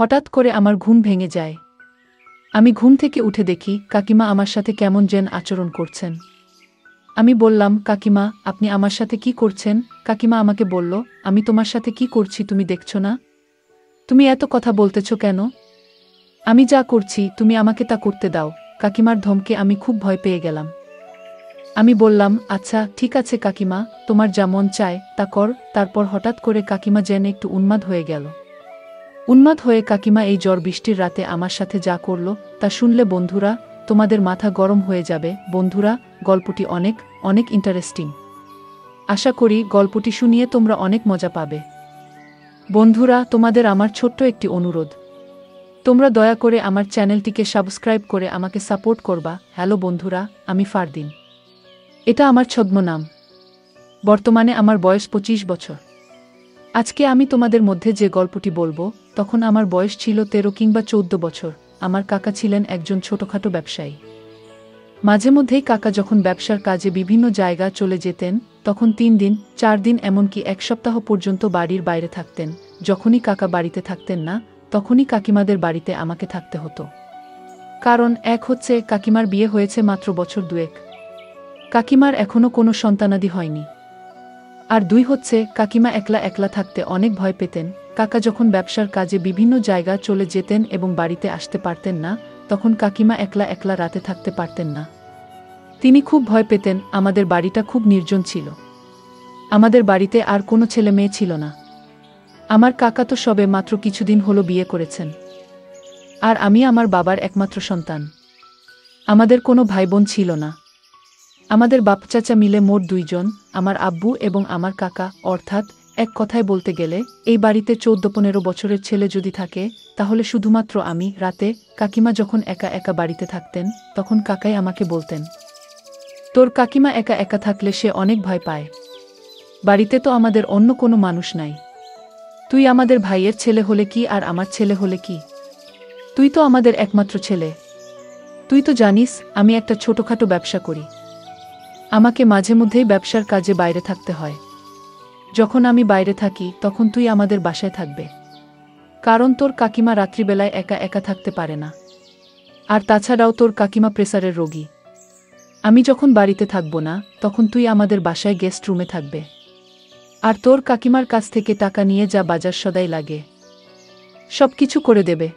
হঠাৎ করে আমার ঘুম ভেঙে যায়। আমি ঘুম থেকে উঠে দেখি কাকিমা আমার সাথে কেমন যেন আচরণ করছেন। আমি বললাম, কাকিমা, আপনি আমার সাথে কি করছেন? কাকিমা আমাকে বলল, আমি তোমার সাথে কি করছি তুমি দেখছো না? তুমি এত কথা বলতেছ কেন? আমি যা করছি তুমি আমাকে তা করতে দাও। কাকিমার ধমকে আমি খুব ভয় পেয়ে গেলাম। আমি বললাম, আচ্ছা ঠিক আছে কাকিমা, তোমার যা মন চায় তা কর। তারপর হঠাৎ করে কাকিমা যেন একটু উন্মাদ হয়ে গেল। উন্মাদ হয়ে কাকিমা এই ঝড় বৃষ্টির রাতে আমার সাথে যা করল তা শুনলে বন্ধুরা, তোমাদের মাথা গরম হয়ে যাবে। বন্ধুরা, গল্পটি অনেক অনেক ইন্টারেস্টিং। আশা করি গল্পটি শুনিয়ে তোমরা অনেক মজা পাবে। বন্ধুরা, তোমাদের আমার ছোট্ট একটি অনুরোধ, তোমরা দয়া করে আমার চ্যানেলটিকে সাবস্ক্রাইব করে আমাকে সাপোর্ট করবা। হ্যালো বন্ধুরা, আমি ফারদিন। এটা আমার ছদ্মনাম। বর্তমানে আমার বয়স 25 বছর। আজকে আমি তোমাদের মধ্যে যে গল্পটি বলবো, তখন আমার বয়স ছিল 13 কিংবা 14 বছর। আমার কাকা ছিলেন একজন ছোটখাটো ব্যবসায়ী। মাঝে মধ্যেই কাকা যখন ব্যবসার কাজে বিভিন্ন জায়গা চলে যেতেন, তখন 3 দিন 4 দিন এমনকি 1 সপ্তাহ পর্যন্ত বাড়ির বাইরে থাকতেন। যখনই কাকা বাড়িতে থাকতেন না, তখনই কাকিমাদের বাড়িতে আমাকে থাকতে হতো। কারণ এক হচ্ছে কাকিমার বিয়ে হয়েছে মাত্র বছর 2 কাকিমার এখনো কোনো সন্তানাদি হয়নি। আর 2 হচ্ছে কাকিমা একলা একলা থাকতে অনেক ভয় পেতেন। কাকা যখন ব্যবসার কাজে বিভিন্ন জায়গা চলে যেতেন এবং বাড়িতে আসতে পারতেন না, তখন কাকিমা একলা একলা রাতে থাকতে পারতেন না। তিনি খুব ভয় পেতেন। আমাদের বাড়িটা খুব নির্জন ছিল। আমাদের বাড়িতে আর কোনো ছেলে মেয়ে ছিল না। আমার কাকা তো সবে মাত্র কিছুদিন হলো বিয়ে করেছেন। আর আমি আমার বাবার একমাত্র সন্তান। আমাদের কোনো ভাই বোন ছিল না। আমাদের বাপ চাচা মিলে মোট 2 জন, আমার আব্বু এবং আমার কাকা। অর্থাৎ এক কথায় বলতে গেলে এই বাড়িতে 14-15 বছরের ছেলে যদি থাকে, তাহলে শুধুমাত্র আমি। রাতে কাকিমা যখন একা একা বাড়িতে থাকতেন, তখন কাকাই আমাকে বলতেন, তোর কাকিমা একা একা থাকলে সে অনেক ভয় পায়। বাড়িতে তো আমাদের অন্য কোনো মানুষ নাই। তুই আমাদের ভাইয়ের ছেলে হলে কি আর আমার ছেলে হলে কি? তুই তো আমাদের একমাত্র ছেলে। তুই তো জানিস আমি একটা ছোটখাটো ব্যবসা করি। আমাকে মাঝে মধ্যেই ব্যবসার কাজে বাইরে থাকতে হয়। যখন আমি বাইরে থাকি তখন তুই আমাদের বাসায় থাকবে। কারণ তোর কাকিমা রাত্রিবেলায় একা একা থাকতে পারে না। আর তাছাড়াও তোর কাকিমা প্রেসারের রোগী। আমি যখন বাড়িতে থাকব না, তখন তুই আমাদের বাসায় গেস্ট রুমে থাকবে। আর তোর কাকিমার কাছ থেকে টাকা নিয়ে যা বাজার সদাই লাগে সব কিছু করে দেবে।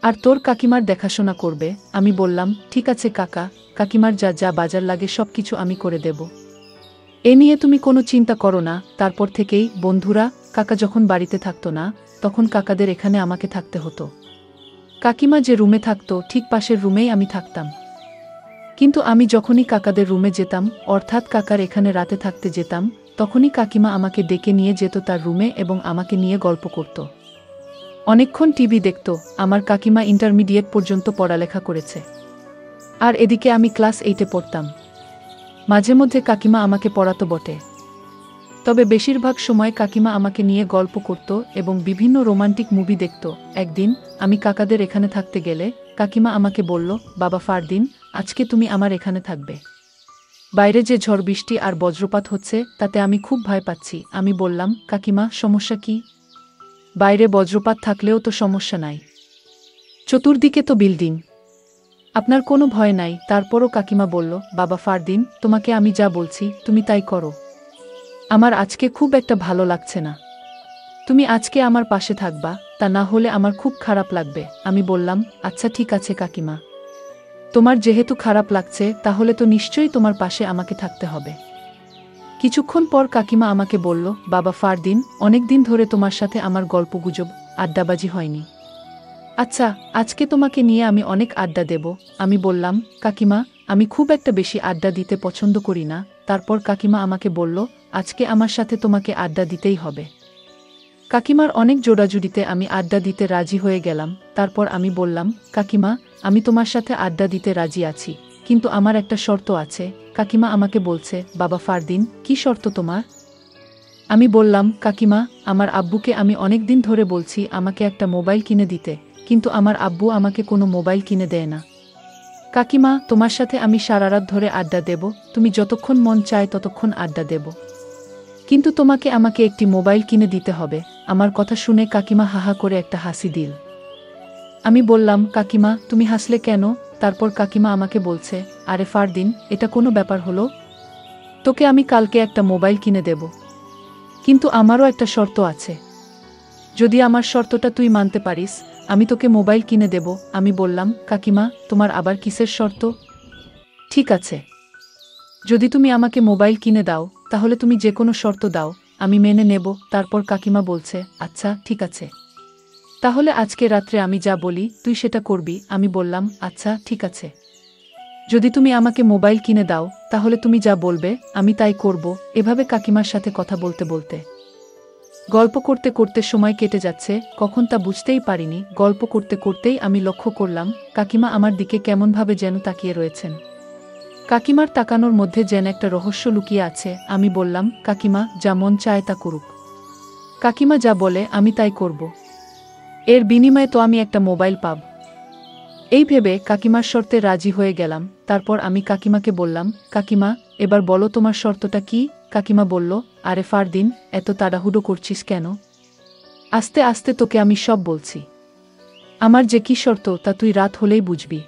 আর তোর কাকিমার দেখাশোনা করবে। আমি বললাম, ঠিক আছে কাকা, কাকিমার যা যা বাজার লাগে সব কিছু আমি করে দেব। এ নিয়ে তুমি কোনো চিন্তা করো না। তারপর থেকেই বন্ধুরা, কাকা যখন বাড়িতে থাকতো না, তখন কাকাদের এখানে আমাকে থাকতে হতো। কাকিমা যে রুমে থাকতো ঠিক পাশের রুমেই আমি থাকতাম। কিন্তু আমি যখনই কাকাদের রুমে যেতাম, অর্থাৎ কাকার এখানে রাতে থাকতে যেতাম, তখনই কাকিমা আমাকে ডেকে নিয়ে যেত তার রুমে এবং আমাকে নিয়ে গল্প করত। অনেকক্ষণ টিভি দেখত। আমার কাকিমা ইন্টারমিডিয়েট পর্যন্ত পড়ালেখা করেছে। আর এদিকে আমি ক্লাস 8-এ পড়তাম। মাঝে মধ্যে কাকিমা আমাকে পড়াতো বটে, তবে বেশিরভাগ সময় কাকিমা আমাকে নিয়ে গল্প করত এবং বিভিন্ন রোমান্টিক মুভি দেখত। একদিন আমি কাকাদের এখানে থাকতে গেলে কাকিমা আমাকে বলল, বাবা ফারদিন, আজকে তুমি আমার এখানে থাকবে। বাইরে যে ঝড় বৃষ্টি আর বজ্রপাত হচ্ছে তাতে আমি খুব ভয় পাচ্ছি। আমি বললাম, কাকিমা সমস্যা কি? বাইরে বজ্রপাত থাকলেও তো সমস্যা নাই, চতুর্দিকে তো বিল্ডিং, আপনার কোনো ভয় নাই। তারপরও কাকিমা বলল, বাবা ফারদিন, তোমাকে আমি যা বলছি তুমি তাই করো। আমার আজকে খুব একটা ভালো লাগছে না। তুমি আজকে আমার পাশে থাকবা, তা না হলে আমার খুব খারাপ লাগবে। আমি বললাম, আচ্ছা ঠিক আছে কাকিমা, তোমার যেহেতু খারাপ লাগছে তাহলে তো নিশ্চয়ই তোমার পাশে আমাকে থাকতে হবে। কিছুক্ষণ পর কাকিমা আমাকে বলল, বাবা ফারদিন, অনেকদিন ধরে তোমার সাথে আমার গল্পগুজব আড্ডাবাজি হয়নি। আচ্ছা, আজকে তোমাকে নিয়ে আমি অনেক আড্ডা দেব। আমি বললাম, কাকিমা, আমি খুব একটা বেশি আড্ডা দিতে পছন্দ করি না। তারপর কাকিমা আমাকে বলল, আজকে আমার সাথে তোমাকে আড্ডা দিতেই হবে। কাকিমার অনেক জোড়াজুড়িতে আমি আড্ডা দিতে রাজি হয়ে গেলাম। তারপর আমি বললাম, কাকিমা, আমি তোমার সাথে আড্ডা দিতে রাজি আছি, কিন্তু আমার একটা শর্ত আছে। কাকিমা আমাকে বলছে, বাবা ফারদিন, কি শর্ত তোমার? আমি বললাম, কাকিমা, আমার আব্বুকে আমি অনেক দিন ধরে বলছি আমাকে একটা মোবাইল কিনে দিতে, কিন্তু আমার আব্বু আমাকে কোনো মোবাইল কিনে দেয় না। কাকিমা, তোমার সাথে আমি সারা রাত ধরে আড্ডা দেব, তুমি যতক্ষণ মন চায় ততক্ষণ আড্ডা দেব, কিন্তু তোমাকে আমাকে একটি মোবাইল কিনে দিতে হবে। আমার কথা শুনে কাকিমা হাহা করে একটা হাসি দিল। আমি বললাম, কাকিমা তুমি হাসলে কেন? তারপর কাকিমা আমাকে বলছে, আরে ফারদিন, এটা কোনো ব্যাপার হলো? তোকে আমি কালকে একটা মোবাইল কিনে দেব, কিন্তু আমারও একটা শর্ত আছে। যদি আমার শর্তটা তুই মানতে পারিস, আমি তোকে মোবাইল কিনে দেব। আমি বললাম, কাকিমা তোমার আবার কিসের শর্ত? ঠিক আছে, যদি তুমি আমাকে মোবাইল কিনে দাও, তাহলে তুমি যে কোনো শর্ত দাও, আমি মেনে নেব। তারপর কাকিমা বলছে, আচ্ছা ঠিক আছে, তাহলে আজকে রাত্রে আমি যা বলি তুই সেটা করবি। আমি বললাম, আচ্ছা ঠিক আছে, যদি তুমি আমাকে মোবাইল কিনে দাও, তাহলে তুমি যা বলবে আমি তাই করব। এভাবে কাকিমার সাথে কথা বলতে বলতে গল্প করতে করতে সময় কেটে যাচ্ছে, কখন তা বুঝতেই পারিনি। গল্প করতে করতেই আমি লক্ষ্য করলাম কাকিমা আমার দিকে কেমনভাবে যেন তাকিয়ে রয়েছেন। কাকিমার তাকানোর মধ্যে যেন একটা রহস্য লুকিয়ে আছে। আমি বললাম, কাকিমা যা মন চায় তা করুক, কাকিমা যা বলে আমি তাই করব, এর বিনিময়ে তো আমি একটা মোবাইল পাব। এই ভেবে কাকিমার শর্তে রাজি হয়ে গেলাম। তারপর আমি কাকিমাকে বললাম, কাকিমা এবার বলো তোমার শর্তটা কি? কাকিমা বলল, আরে ফারদিন, এত তাড়াহুড়ো করছিস কেন? আস্তে আস্তে তোকে আমি সব বলছি। আমার যে কি শর্ত তা তুই রাত হলেই বুঝবি।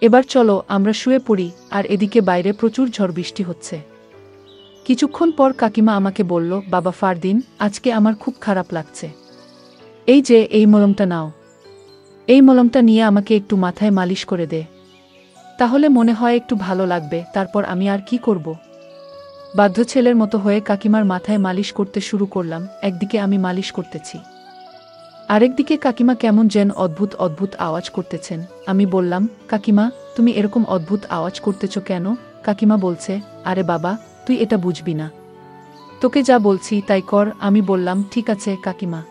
এবার চলো আমরা শুয়ে পড়ি। আর এদিকে বাইরে প্রচুর ঝড় বৃষ্টি হচ্ছে। কিছুক্ষণ পর কাকিমা আমাকে বলল, বাবা ফারদিন, আজকে আমার খুব খারাপ লাগছে। এই যে এই মলমটা নাও, এই মলমটা নিয়ে আমাকে একটু মাথায় মালিশ করে দে, তাহলে মনে হয় একটু ভালো লাগবে। তারপর আমি আর কি করব, বাধ্য ছেলের মতো হয়ে কাকিমার মাথায় মালিশ করতে শুরু করলাম। একদিকে আমি মালিশ করতেছি, আরেকদিকে কাকিমা কেমন যেন অদ্ভুত অদ্ভুত আওয়াজ করতেছেন। আমি বললাম, কাকিমা তুমি এরকম অদ্ভুত আওয়াজ করতেছ কেন? কাকিমা বলছে, আরে বাবা তুই এটা বুঝবি না, তোকে যা বলছি তাই কর। আমি বললাম, ঠিক আছে কাকিমা।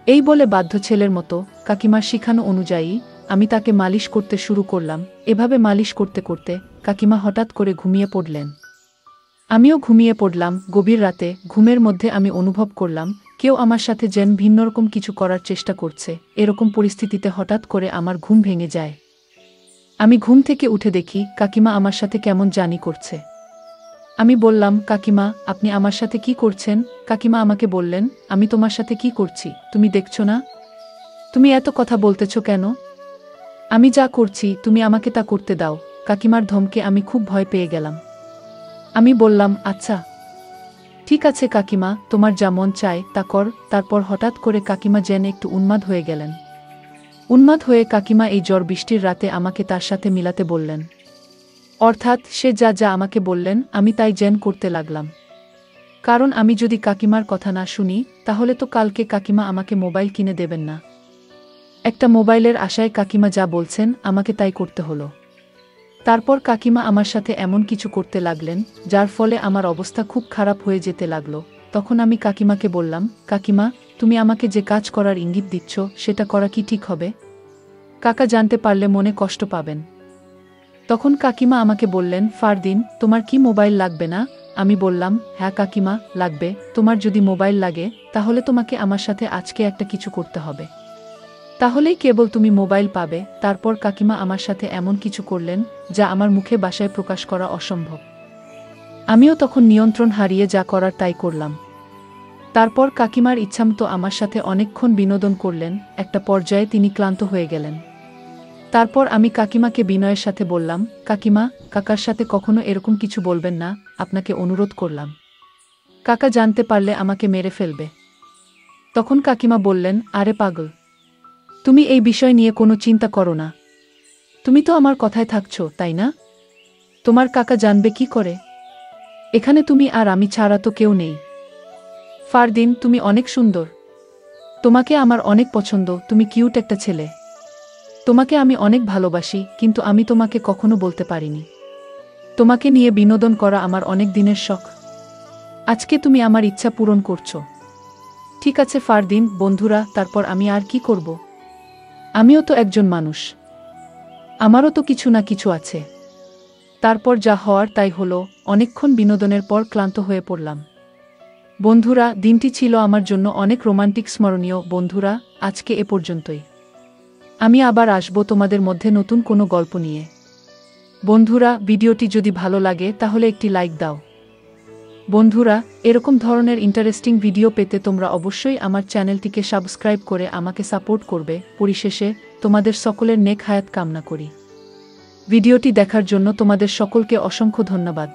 এই বলে বাধ্য ছেলের মতো কাকিমার শিখানো অনুযায়ী আমি তাকে মালিশ করতে শুরু করলাম। এভাবে মালিশ করতে করতে কাকিমা হঠাৎ করে ঘুমিয়ে পড়লেন। আমিও ঘুমিয়ে পড়লাম। গভীর রাতে ঘুমের মধ্যে আমি অনুভব করলাম কেউ আমার সাথে যেন ভিন্নরকম কিছু করার চেষ্টা করছে। এরকম পরিস্থিতিতে হঠাৎ করে আমার ঘুম ভেঙে যায়। আমি ঘুম থেকে উঠে দেখি কাকিমা আমার সাথে কেমন জানি করছে। আমি বললাম, কাকিমা আপনি আমার সাথে কি করছেন? কাকিমা আমাকে বললেন, আমি তোমার সাথে কি করছি তুমি দেখছো না? তুমি এত কথা বলতেছ কেন? আমি যা করছি তুমি আমাকে তা করতে দাও। কাকিমার ধমকে আমি খুব ভয় পেয়ে গেলাম। আমি বললাম, আচ্ছা ঠিক আছে কাকিমা, তোমার যা মন চায় তা কর। তারপর হঠাৎ করে কাকিমা যেন একটু উন্মাদ হয়ে গেলেন। উন্মাদ হয়ে কাকিমা এই ঝড় বৃষ্টির রাতে আমাকে তার সাথে মিলাতে বললেন। অর্থাৎ সে যা যা আমাকে বললেন আমি তাই যেন করতে লাগলাম। কারণ আমি যদি কাকিমার কথা না শুনি, তাহলে তো কালকে কাকিমা আমাকে মোবাইল কিনে দেবেন না। একটা মোবাইলের আশায় কাকিমা যা বলছেন আমাকে তাই করতে হলো। তারপর কাকিমা আমার সাথে এমন কিছু করতে লাগলেন যার ফলে আমার অবস্থা খুব খারাপ হয়ে যেতে লাগলো। তখন আমি কাকিমাকে বললাম, কাকিমা তুমি আমাকে যে কাজ করার ইঙ্গিত দিচ্ছ সেটা করা কি ঠিক হবে? কাকা জানতে পারলে মনে কষ্ট পাবেন। তখন কাকিমা আমাকে বললেন, ফারদিন তোমার কি মোবাইল লাগবে না? আমি বললাম, হ্যাঁ কাকিমা লাগবে। তোমার যদি মোবাইল লাগে তাহলে তোমাকে আমার সাথে আজকে একটা কিছু করতে হবে, তাহলেই কেবল তুমি মোবাইল পাবে। তারপর কাকিমা আমার সাথে এমন কিছু করলেন যা আমার মুখে ভাষায় প্রকাশ করা অসম্ভব। আমিও তখন নিয়ন্ত্রণ হারিয়ে যা করার তাই করলাম। তারপর কাকিমার ইচ্ছামতো আমার সাথে অনেকক্ষণ বিনোদন করলেন। একটা পর্যায়ে তিনি ক্লান্ত হয়ে গেলেন। তারপর আমি কাকিমাকে বিনয়ের সাথে বললাম, কাকিমা কাকার সাথে কখনো এরকম কিছু বলবেন না, আপনাকে অনুরোধ করলাম। কাকা জানতে পারলে আমাকে মেরে ফেলবে। তখন কাকিমা বললেন, আরে পাগল, তুমি এই বিষয় নিয়ে কোনো চিন্তা করো না। তুমি তো আমার কথায় থাকছো তাই না? তোমার কাকা জানবে কি করে? এখানে তুমি আর আমি ছাড়া তো কেউ নেই। ফারদিন তুমি অনেক সুন্দর, তোমাকে আমার অনেক পছন্দ, তুমি কিউট একটা ছেলে। তোমাকে আমি অনেক ভালোবাসি, কিন্তু আমি তোমাকে কখনো বলতে পারিনি। তোমাকে নিয়ে বিনোদন করা আমার অনেক দিনের শখ। আজকে তুমি আমার ইচ্ছা পূরণ করছো। ঠিক আছে ফারদিন বন্ধুরা, তারপর আমি আর কি করব? আমিও তো একজন মানুষ, আমারও তো কিছু না কিছু আছে। তারপর যা হওয়ার তাই হলো। অনেকক্ষণ বিনোদনের পর ক্লান্ত হয়ে পড়লাম। বন্ধুরা, দিনটি ছিল আমার জন্য অনেক রোমান্টিক স্মরণীয়। বন্ধুরা, আজকে এ পর্যন্তই। আমি আবার আসব তোমাদের মধ্যে নতুন কোনো গল্প নিয়ে। বন্ধুরা, ভিডিওটি যদি ভালো লাগে তাহলে একটি লাইক দাও। বন্ধুরা, এরকম ধরনের ইন্টারেস্টিং ভিডিও পেতে তোমরা অবশ্যই আমার চ্যানেলটিকে সাবস্ক্রাইব করে আমাকে সাপোর্ট করবে। পরিশেষে তোমাদের সকলের নেক হায়াত কামনা করি। ভিডিওটি দেখার জন্য তোমাদের সকলকে অসংখ্য ধন্যবাদ।